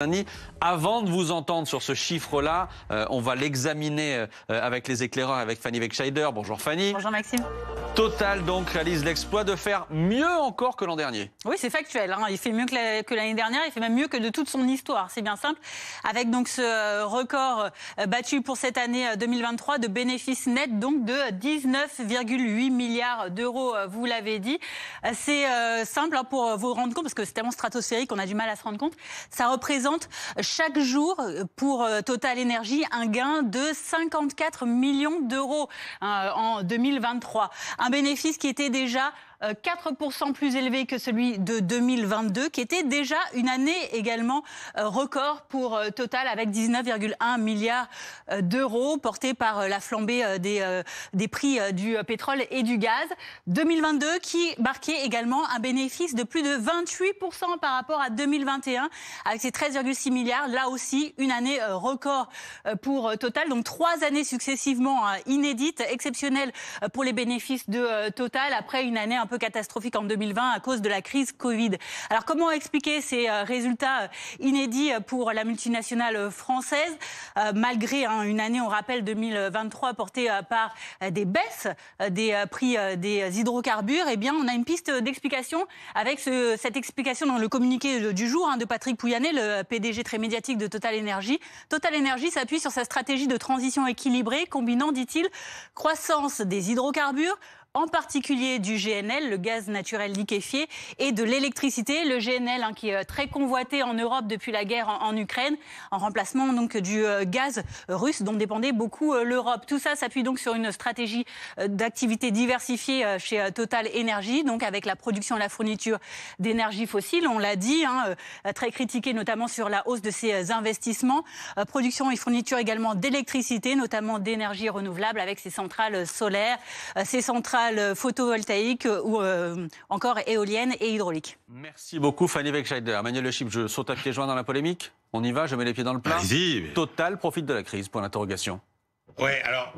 Fanny, avant de vous entendre sur ce chiffre-là, on va l'examiner avec les éclaireurs, avec Fanny Wegscheider. Bonjour Fanny. Bonjour Maxime. Total donc réalise l'exploit de faire mieux encore que l'an dernier. Oui, c'est factuel. Il fait mieux que l'année dernière. Il fait même mieux que de toute son histoire. C'est bien simple. Avec donc ce record battu pour cette année 2023 de bénéfices nets donc de 19,8 milliards d'euros. Vous l'avez dit. C'est simple pour vous rendre compte parce que c'est tellement stratosphérique qu'on a du mal à se rendre compte. Ça représente chaque jour pour Total Energy un gain de 54 millions d'euros en 2023. Un bénéfice qui était déjà 4% plus élevé que celui de 2022, qui était déjà une année également record pour Total avec 19,1 milliards d'euros portés par la flambée des prix du pétrole et du gaz. 2022 qui marquait également un bénéfice de plus de 28% par rapport à 2021 avec ses 13,6 milliards. Là aussi, une année record pour Total. Donc 3 années successivement inédites, exceptionnelles pour les bénéfices de Total après une année un peu catastrophique en 2020 à cause de la crise Covid. Alors comment expliquer ces résultats inédits pour la multinationale française malgré une année, on rappelle, 2023 portée par des baisses des prix des hydrocarbures? Eh bien, on a une piste d'explication avec cette explication dans le communiqué du jour de Patrick Pouyanné, le PDG très médiatique de Total Energy. Total Energy s'appuie sur sa stratégie de transition équilibrée combinant, dit-il, croissance des hydrocarbures, en particulier du GNL, le gaz naturel liquéfié, et de l'électricité, le GNL qui est très convoité en Europe depuis la guerre en Ukraine, en remplacement donc du gaz russe dont dépendait beaucoup l'Europe. Tout ça s'appuie donc sur une stratégie d'activité diversifiée chez Total Energy, donc avec la production et la fourniture d'énergie fossile, on l'a dit, très critiquée notamment sur la hausse de ses investissements, production et fourniture également d'électricité, notamment d'énergie renouvelable avec ses centrales solaires, ses centrales photovoltaïques ou encore éoliennes et hydrauliques. Merci beaucoup Fanny Wegscheider. Emmanuel Le Chip, je saute à pieds joints dans la polémique. On y va, je mets les pieds dans le plat. Allez-y. Total profite de la crise, point d'interrogation. Ouais, alors...